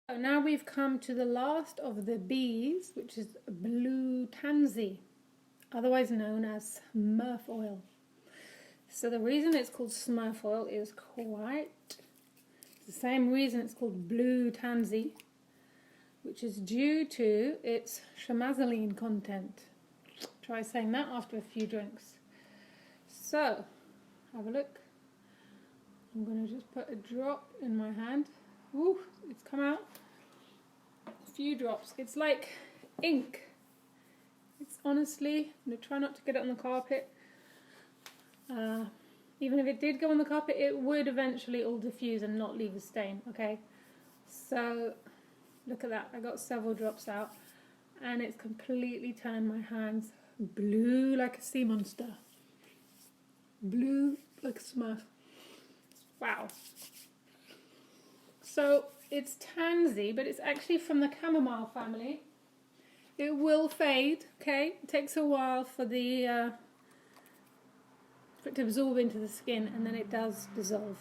So now we've come to the last of the bees, which is blue tansy, otherwise known as Smurf oil. So the reason it's called Smurf oil is quite the same reason it's called blue tansy, which is due to its chamazoline content. Try saying that after a few drinks. So, have a look. I'm going to just put a drop in my hand. Ooh, it's come out. A few drops. It's like ink. It's honestly, I'm going to try not to get it on the carpet. Even if it did go on the carpet, it would eventually all diffuse and not leave a stain, okay? So, look at that. I got several drops out and it's completely turned my hands blue like a sea monster. Blue like a Smurf. Wow. So it's tansy, but it's actually from the chamomile family. It will fade, okay? It takes a while for the for it to absorb into the skin, and then it does dissolve.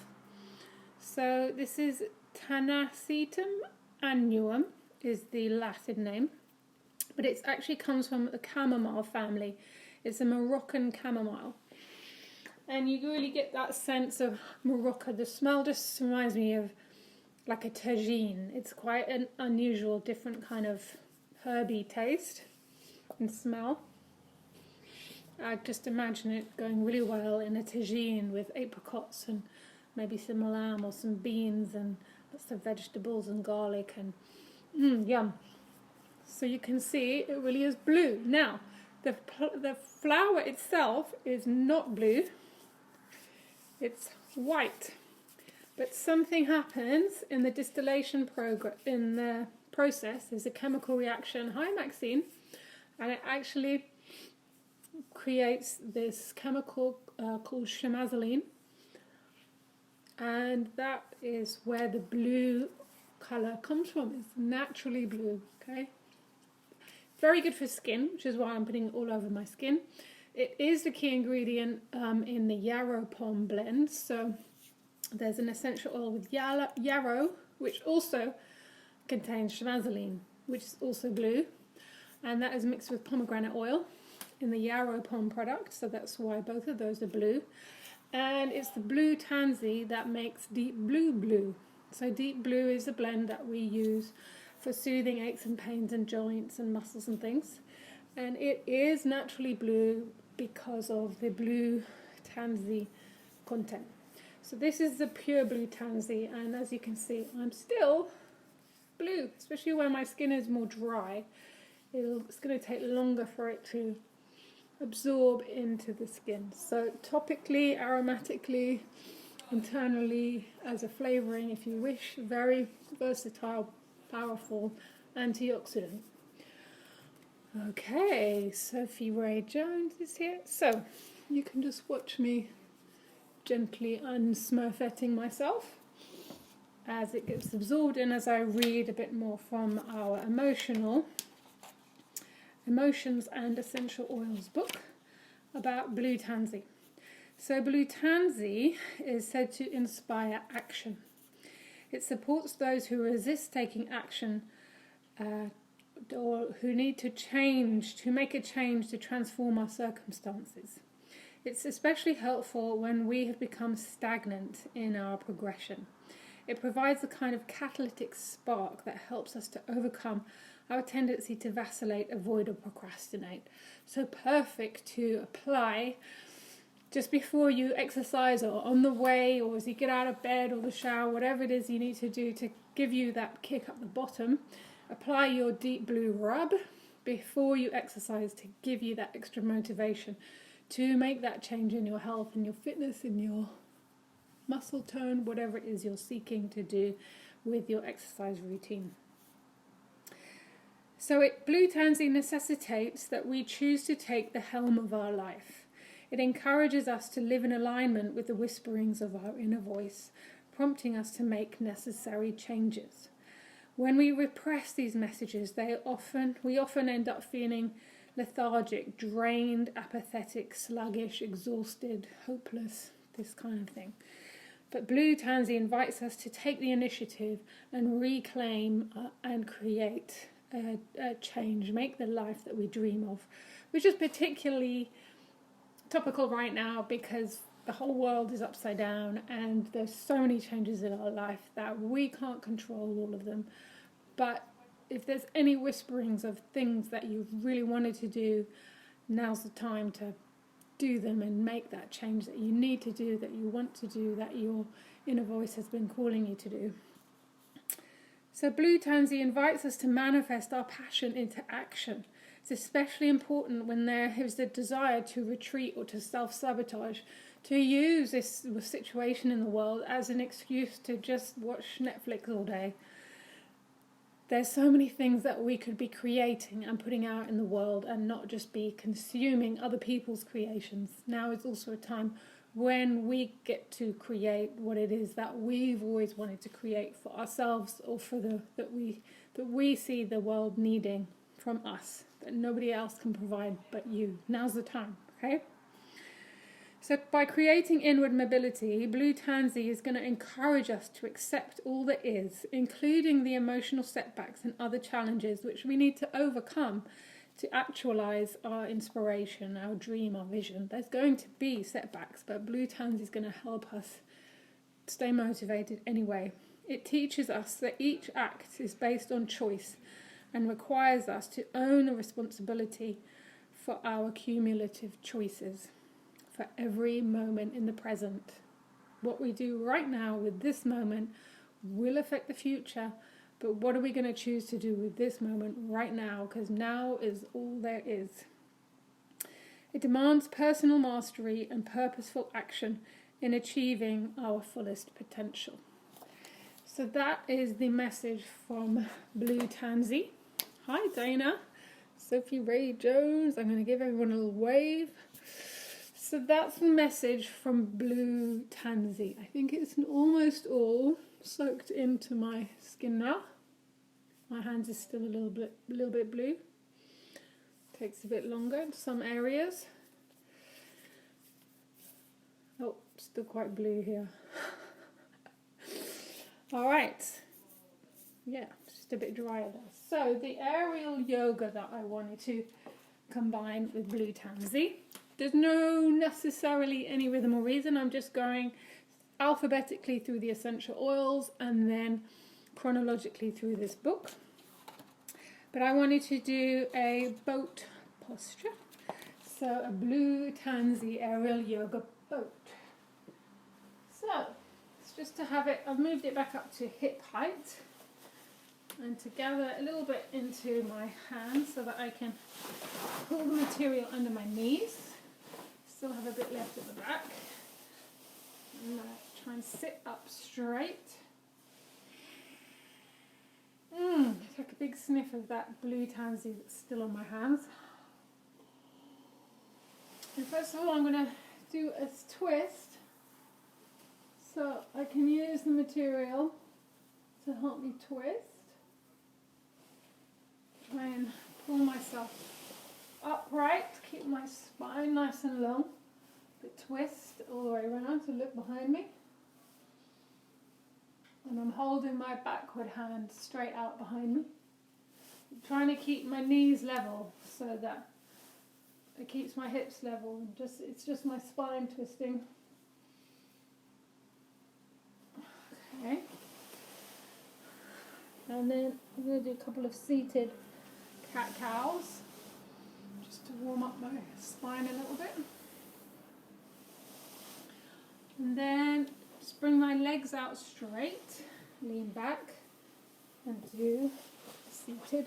So this is Tanacetum annuum is the Latin name, but it actually comes from the chamomile family. It's a Moroccan chamomile. And you really get that sense of Morocco. The smell just reminds me of like a tagine. It's quite an unusual, different kind of herby taste and smell. I just imagine it going really well in a tagine with apricots and maybe some lamb or some beans and lots of vegetables and garlic and yum. So you can see it really is blue. Now, the flower itself is not blue. It's white, but something happens in the distillation process. There's a chemical reaction. Hi, Maxine, and it actually creates this chemical called chamazoline, and that is where the blue color comes from. It's naturally blue. Okay, very good for skin, which is why I'm putting it all over my skin. It is the key ingredient in the yarrow pom blend. So there's an essential oil with yarrow, which also contains chamazoline, which is also blue. And that is mixed with pomegranate oil in the yarrow pom product. So that's why both of those are blue. And it's the blue tansy that makes deep blue blue. So deep blue is a blend that we use for soothing aches and pains and joints and muscles and things. And it is naturally blue because of the blue tansy content. So this is the pure blue tansy, and as you can see, I'm still blue, especially when my skin is more dry. It's going to take longer for it to absorb into the skin. So topically, aromatically, internally, as a flavouring if you wish, very versatile, powerful antioxidant. Okay, Sophie Ray Jones is here. So you can just watch me gently unsmurfetting myself as it gets absorbed and as I read a bit more from our Emotions and Essential Oils book about blue tansy. So blue tansy is said to inspire action. It supports those who resist taking action or who need to make a change to transform our circumstances. It's especially helpful when we have become stagnant in our progression. It provides a kind of catalytic spark that helps us to overcome our tendency to vacillate, avoid or procrastinate. So perfect to apply just before you exercise or on the way or as you get out of bed or the shower, whatever it is you need to do to give you that kick up the bottom. Apply your deep blue rub before you exercise to give you that extra motivation to make that change in your health and your fitness, in your muscle tone, whatever it is you're seeking to do with your exercise routine. So blue tansy necessitates that we choose to take the helm of our life. It encourages us to live in alignment with the whisperings of our inner voice, prompting us to make necessary changes. When we repress these messages, we often end up feeling lethargic, drained, apathetic, sluggish, exhausted, hopeless, this kind of thing. But Blue Tansy invites us to take the initiative and reclaim and create a change, make the life that we dream of, which is particularly topical right now because the whole world is upside down and there's so many changes in our life that we can't control all of them. But if there's any whisperings of things that you've really wanted to do, now's the time to do them and make that change that you need to do, that you want to do, that your inner voice has been calling you to do. So Blue Tansy invites us to manifest our passion into action. It's especially important when there is a desire to retreat or to self-sabotage, to use this situation in the world as an excuse to just watch Netflix all day. There's so many things that we could be creating and putting out in the world and not just be consuming other people's creations. Now is also a time when we get to create what it is that we've always wanted to create for ourselves or for that we see the world needing from us, that nobody else can provide but you. Now's the time, okay? So by creating inward mobility, Blue Tansy is going to encourage us to accept all that is, including the emotional setbacks and other challenges which we need to overcome to actualize our inspiration, our dream, our vision. There's going to be setbacks, but Blue Tansy is going to help us stay motivated anyway. It teaches us that each act is based on choice and requires us to own the responsibility for our cumulative choices. For every moment in the present. What we do right now with this moment will affect the future, but what are we going to choose to do with this moment right now? Because now is all there is. It demands personal mastery and purposeful action in achieving our fullest potential. So that is the message from Blue Tansy. Hi Dana, Sophie Ray Jones. I'm going to give everyone a little wave. So that's the message from Blue Tansy. I think it's almost all soaked into my skin now. My hands are still a little bit blue. Takes a bit longer in some areas. Oh, still quite blue here. All right. Yeah, just a bit drier there. So the aerial yoga that I wanted to combine with Blue Tansy. There's no necessarily any rhythm or reason. I'm just going alphabetically through the essential oils and then chronologically through this book. But I wanted to do a boat posture. So a Blue Tansy aerial yoga boat. So it's just to have it, I've moved it back up to hip height and to gather a little bit into my hands so that I can pull the material under my knees. Still have a bit left at the back. I'm going to try and sit up straight. Take a big sniff of that Blue Tansy that's still on my hands. And first of all, I'm going to do a twist so I can use the material to help me twist. Try and pull myself upright, keep my spine nice and long, but twist all the way around to look behind me. And I'm holding my backward hand straight out behind me. I'm trying to keep my knees level so that it keeps my hips level. It's just my spine twisting. Okay. And then I'm going to do a couple of seated cat-cows. To warm up my spine a little bit. And then just bring my legs out straight, lean back and do a seated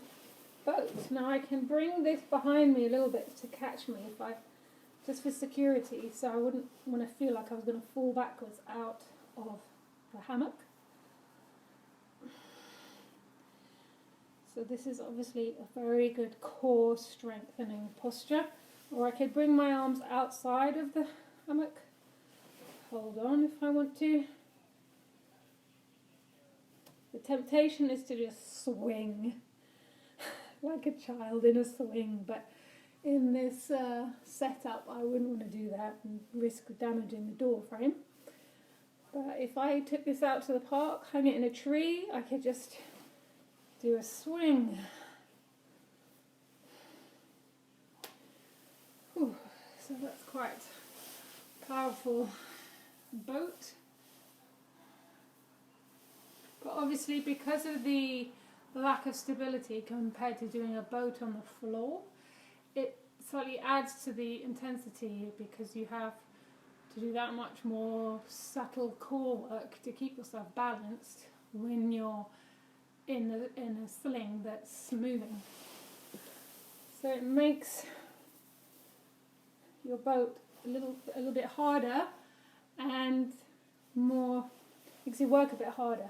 boat. Now I can bring this behind me a little bit to catch me just for security, so I wouldn't want to feel like I was going to fall backwards out of the hammock. So this is obviously a very good core strengthening posture. Or I could bring my arms outside of the hammock. Hold on if I want to. The temptation is to just swing like a child in a swing, but in this setup I wouldn't want to do that and risk damaging the door frame. But if I took this out to the park, hung it in a tree, I could just do a swing. Whew. So that's quite a powerful boat. But obviously, because of the lack of stability compared to doing a boat on the floor, it slightly adds to the intensity because you have to do that much more subtle core work to keep yourself balanced when you're in a sling that's moving. So it makes your boat a little bit harder and makes you work a bit harder.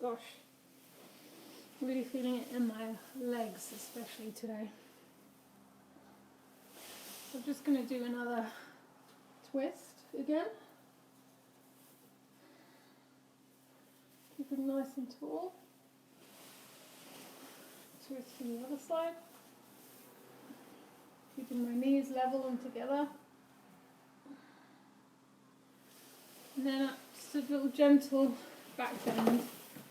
Gosh, really feeling it in my legs, especially today. I'm just going to do another twist again. Keep it nice and tall. Twist from the other side. Keeping my knees level and together. And then just a little gentle back bend,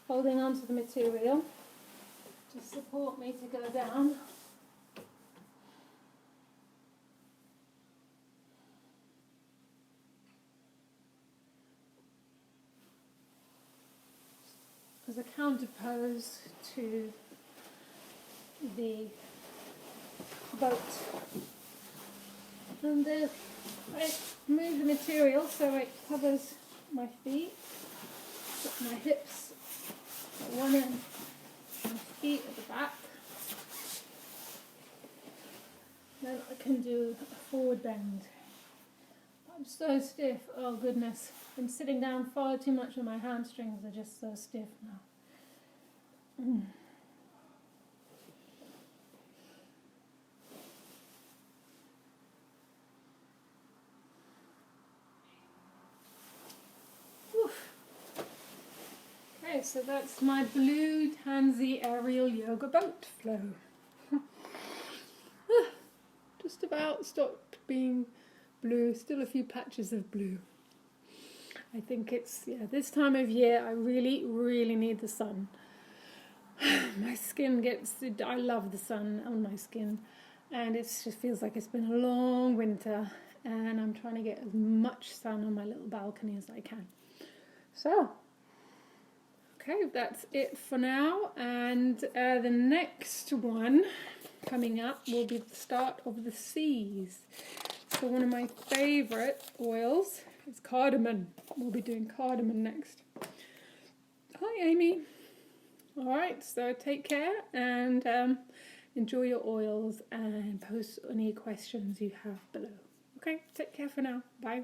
holding onto the material to support me to go down. As a counterpose to the boat. And I move the material so it covers my feet, my hips at one end, my feet at the back. Then I can do a forward bend. I'm so stiff, oh goodness. I'm sitting down far too much and my hamstrings are just so stiff now. Okay, so that's my blue Tansy aerial yoga boat flow. Just about stopped being blue, still a few patches of blue. I think it's, this time of year I really, really need the sun. My skin I love the sun on my skin, and it just feels like it's been a long winter, and I'm trying to get as much sun on my little balcony as I can. So, okay, that's it for now, and the next one coming up will be the start of the seas. So one of my favourite oils is cardamom. We'll be doing cardamom next. Hi, Amy. All right, so take care and enjoy your oils and post any questions you have below. Okay, take care for now. Bye.